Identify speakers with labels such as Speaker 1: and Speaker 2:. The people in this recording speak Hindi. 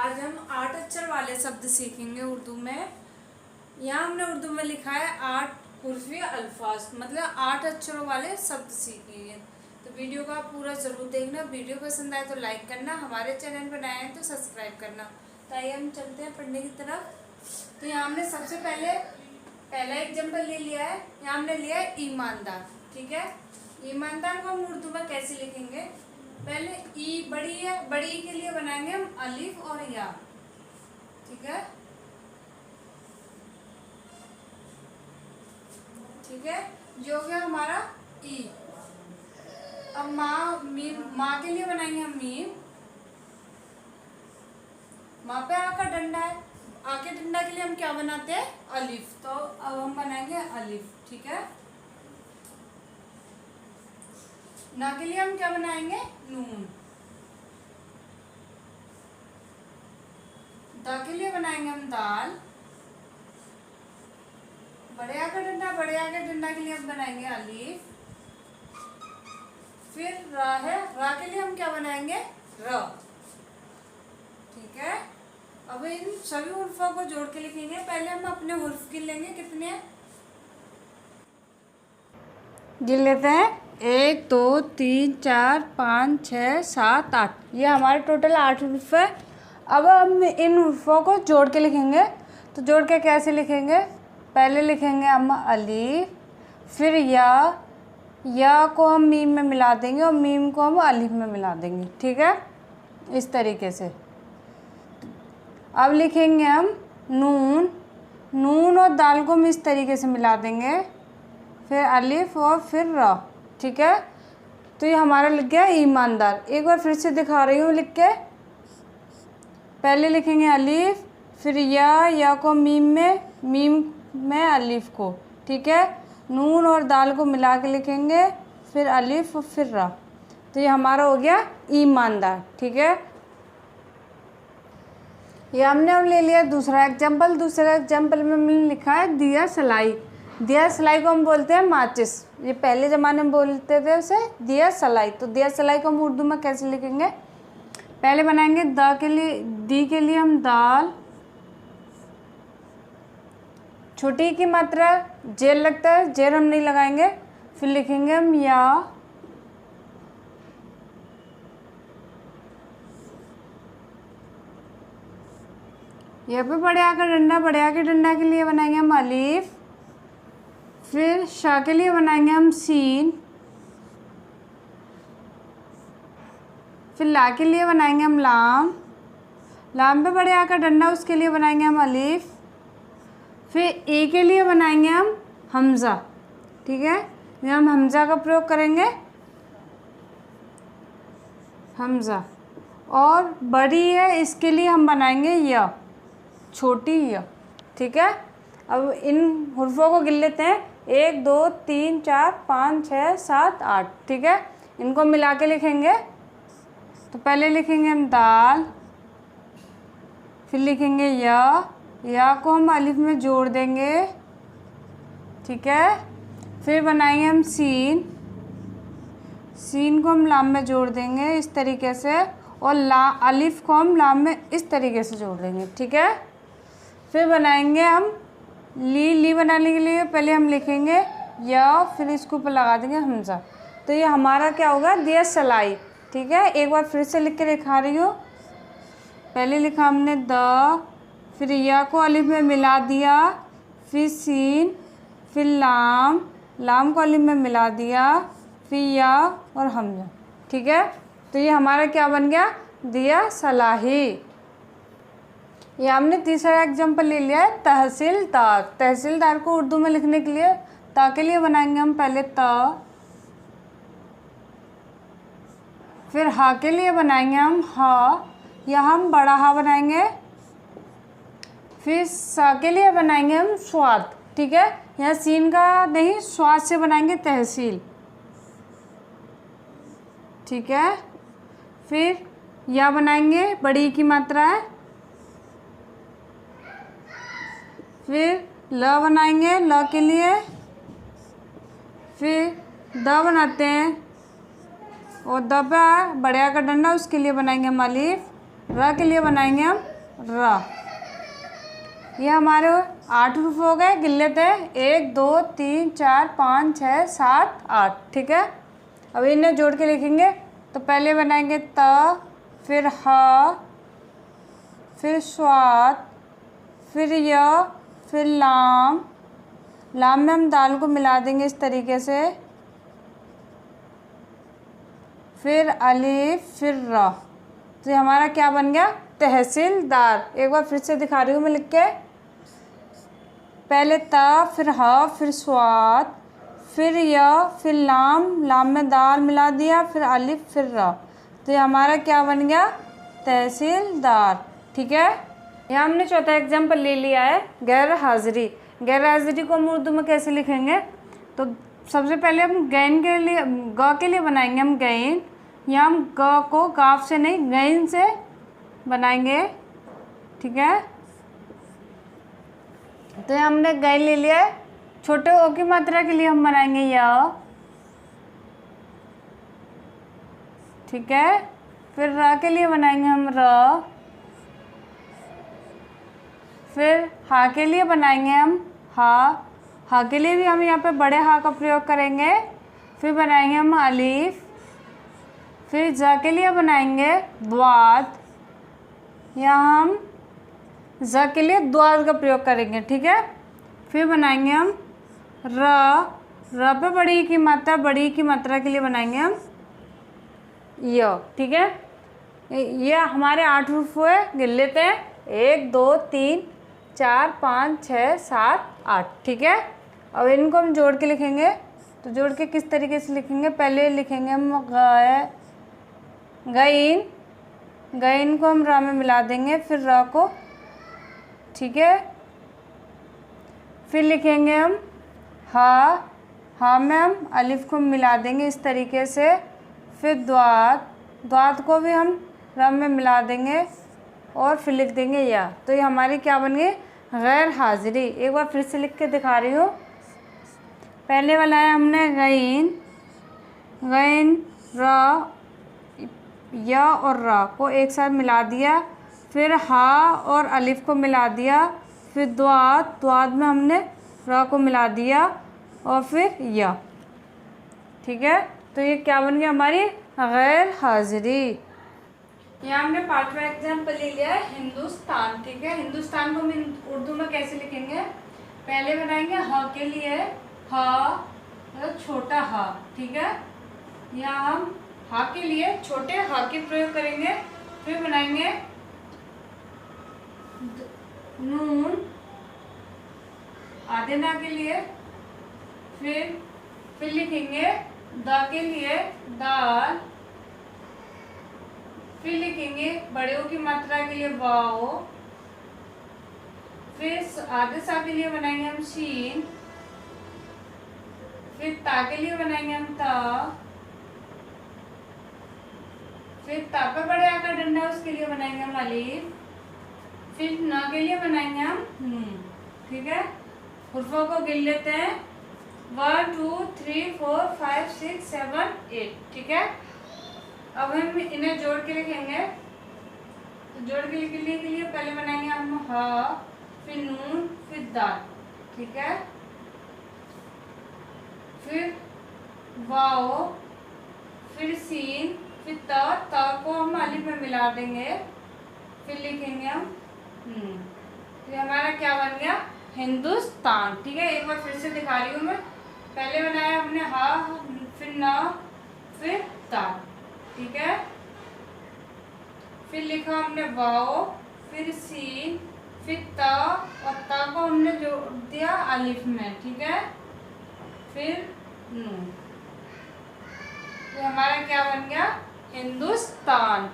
Speaker 1: आज हम 8 अक्षर वाले शब्द सीखेंगे उर्दू में। यहाँ हमने उर्दू में लिखा है 8 हुर्फ़ी अल्फाज, मतलब 8 अक्षरों वाले शब्द सीखेंगे। तो वीडियो का पूरा ज़रूर देखना। वीडियो पसंद आए तो लाइक करना, हमारे चैनल पर नए हैं तो सब्सक्राइब करना। तो आइए हम चलते हैं पढ़ने की तरफ। तो यहाँ हमने सबसे पहला एग्जाम्पल ले लिया है। यहाँ हमने लिया है ईमानदार। ठीक है, ईमानदार को हम उर्दू में कैसे लिखेंगे? पहले ई बड़ी है, बड़ी ई के लिए बनाएंगे हम अलिफ और या। ठीक है, ठीक है, जो हो गया हमारा ई। अब माँ मीम, माँ के लिए बनाएंगे हम मीम। माँ पे आ का डंडा है, आ के डंडा के लिए हम क्या बनाते हैं? अलिफ। तो अब हम बनाएंगे अलिफ। ठीक है, ना के लिए हम क्या बनाएंगे? नून। दा के लिए बनाएंगे हम दाल। बड़े आ का डंडा, बड़े आ के डंडा के लिए हम बनाएंगे अलिफ। फिर रा है, रा के लिए हम क्या बनाएंगे? र। ठीक है, अब इन सभी हुर्फों को जोड़ के लिखेंगे। पहले हम अपने हुर्फ गिन लेंगे। कितने गिन लेते हैं? 1 2 3 4 5 6 7 8। ये हमारे टोटल 8 हुर्फ है। अब हम इन हुर्फों को जोड़ के लिखेंगे। तो जोड़ के कैसे लिखेंगे? पहले लिखेंगे हम अलिफ, फिर या को हम मीम में मिला देंगे और मीम को हम अलिफ में मिला देंगे। ठीक है, इस तरीके से। अब लिखेंगे हम नून, नून और दाल को हम इस तरीके से मिला देंगे, फिर अलिफ और फिर र। ठीक है, तो ये हमारा लिख गया ईमानदार। एक बार फिर से दिखा रही हूँ लिख के। पहले लिखेंगे अलिफ, फिर या को मीम में अलिफ को। ठीक है, नून और दाल को मिला के लिखेंगे, फिर अलिफ और फिर रा। तो ये हमारा हो गया ईमानदार। ठीक है, ये हमने अब ले लिया दूसरा एग्जाम्पल। दूसरा एग्जाम्पल में हमने लिखा है दिया सलाई। दिया सलाई को हम बोलते हैं माचिस। ये पहले ज़माने में बोलते थे उसे दिया सलाई। तो दिया सलाई को हम उर्दू में कैसे लिखेंगे? पहले बनाएंगे दी के लिए हम दाल, छोटी की मात्रा जेर लगता है, जेर हम नहीं लगाएंगे। फिर लिखेंगे हम या, यहाँ पे बड़े आकर डंडा, बड़े आकर डंडा के लिए बनाएंगे हम अलिफ। फिर शाह के लिए बनाएंगे हम सीन। फिर ला के लिए बनाएंगे हम लाम। लाम पे बड़े आकर डंडा, उसके लिए बनाएंगे हम अलिफ। फिर ए के लिए बनाएंगे हम हमज़ा। ठीक है, यहाँ हम हमज़ा का प्रयोग करेंगे, हमज़ा। और बड़ी है, इसके लिए हम बनाएंगे या, छोटी या। ठीक है, अब इन हुर्फों को गिन लेते हैं। 1 2 3 4 5 6 7 8। ठीक है, इनको मिला के लिखेंगे। तो पहले लिखेंगे हम दाल, फिर लिखेंगे या को हम अलिफ में जोड़ देंगे। ठीक है, फिर बनाएंगे हम सीन, सीन को हम लाम में जोड़ देंगे इस तरीके से, और अलिफ को हम लाम में इस तरीके से जोड़ देंगे। ठीक है, फिर बनाएंगे हम ली बनाने के लिए पहले हम लिखेंगे या, फिर इसके ऊपर लगा देंगे हमज़ा। तो ये हमारा क्या होगा? दिया सलाई। ठीक है, एक बार फिर से लिख के दिखा रही हूँ। पहले लिखा हमने द, फिर या को अलिफ में मिला दिया, फिर सीन, फिर लाम को अलिफ में मिला दिया, फिर या और हमज़ा। ठीक है, तो ये हमारा क्या बन गया? दिया सलाही। ये हमने तीसरा एग्जाम्पल ले लिया है तहसीलदार। तहसीलदार को उर्दू में लिखने के लिए ता के लिए बनाएंगे हम पहले त, फिर हा के लिए बनाएंगे हम हा, या हम बड़ा हा बनाएंगे। फिर सा के लिए बनाएंगे हम स्वाद। ठीक है, यहाँ सीन का नहीं, स्वाद से बनाएंगे तहसील। ठीक है, फिर या बनाएंगे, बड़ी की मात्रा है। फिर ल बनाएंगे, ल के लिए। फिर द बनाते हैं, और द पे बड़े का डंडा, उसके लिए बनाएंगे हम अलिफ। र के लिए बनाएंगे हम र। ये हमारे 8 हुर्फ हो गए, गिन लेते हैं 1 2 3 4 5 6 7 8। ठीक है, अब इन्हें जोड़ के लिखेंगे तो पहले बनाएंगे त, फिर ह, फिर स्वाद, फिर य, फिर लाम। लाम में हम दाल को मिला देंगे इस तरीके से, फिर अलिफ, फिर र। तो ये हमारा क्या बन गया? तहसीलदार। एक बार फिर से दिखा रही हूँ मैं लिख के। पहले त, फिर ह, फिर स्वाद, फिर य, फिर लाम। लाम में दाल मिला दिया, फिर अलिफ, फिर र। तो ये हमारा क्या बन गया? तहसीलदार। ठीक है, यहाँ हमने चौथा एग्जाम्पल ले लिया है, गैर हाजिरी। गैर हाजिरी को हम उर्दू में कैसे लिखेंगे? तो सबसे पहले हम गैन के लिए, ग के लिए बनाएंगे हम गैन। यहाँ हम ग को काफ से नहीं गैन से बनाएंगे। ठीक है, तो ये हमने गैन ले लिया है। छोटे ओ की मात्रा के लिए हम बनाएंगे य। ठीक है, फिर र के लिए बनाएंगे हम र। फिर हा के लिए बनाएंगे हम हा। हा के लिए भी हम यहाँ पे बड़े हा का प्रयोग करेंगे। फिर बनाएंगे हम अलीफ। फिर ज के लिए बनाएंगे द्वाद। यहाँ हम ज के लिए द्वाद का प्रयोग करेंगे। ठीक है, फिर बनाएंगे हम र। र पे बड़ी ई की मात्रा, बड़ी ई की मात्रा के लिए बनाएंगे हम य। ठीक है, ये हमारे 8 हुर्फ हुए, गिन लेते हैं 1 2 3 4 5 6 7 8। ठीक है, अब इनको हम जोड़ के लिखेंगे। तो जोड़ के किस तरीके से लिखेंगे? पहले लिखेंगे हम गईन। गईन को हम र में मिला देंगे, फिर र को। ठीक है, फिर लिखेंगे हम हा। हा में हम अलिफ को मिला देंगे इस तरीके से। फिर द्वाद। द्वाद को भी हम र में मिला देंगे और फिर लिख देंगे या। तो ये हमारी क्या बन गई? गैर हाजिरी। एक बार फिर से लिख के दिखा रही हूँ। पहले वाला है हमने गईन। गईन, र, य और र को एक साथ मिला दिया। फिर हा और अलिफ को मिला दिया। फिर द्वाद। द्वाद में हमने र को मिला दिया और फिर य। ठीक है, तो ये क्या बन गया? हमारी गैर हाजिरी। यहाँ हमने 5वां एग्जाम्पल ले लिया है हिंदुस्तान। ठीक है, हिंदुस्तान को हम उर्दू में कैसे लिखेंगे? पहले बनाएंगे ह के लिए ह, मतलब छोटा ह। ठीक है, यहाँ हम ह के लिए छोटे ह के प्रयोग करेंगे। फिर बनाएंगे नून आधे ना के लिए। फिर लिखेंगे द के लिए दाल। फिर लिखेंगे बड़े ओ की मात्रा के लिए वाओ। फिर आधे सा के लिए बनाएंगे हम शीन। फिर ता के लिए बनाएंगे हम ता। फिर ता पे बड़े आ का डंडा, उसके लिए बनाएंगे हम अलीफ। फिर न के लिए बनाएंगे हम नून। ठीक है, हुर्फों को गिन लेते हैं 1 2 3 4 5 6 7 8। ठीक है, अब हम इन्हें जोड़ के लिखेंगे। तो जोड़ के लिखने के लिए पहले बनाएंगे हम ह, फिर नून, फिर दाल। ठीक है, फिर वाओ, फिर सीन, फिर त को हम अलिफ में मिला देंगे। फिर लिखेंगे हम तो हमारा क्या बन गया? हिंदुस्तान। ठीक है, एक बार फिर से दिखा रही हूँ मैं। पहले बनाया हमने हा, फिर न, फिर ता। ठीक है, फिर लिखा हमने वाओ, फिर सीन, फिर ता और ता को हमने जोड़ दिया अलिफ में। ठीक है, फिर नून। तो हमारा क्या बन गया? हिंदुस्तान।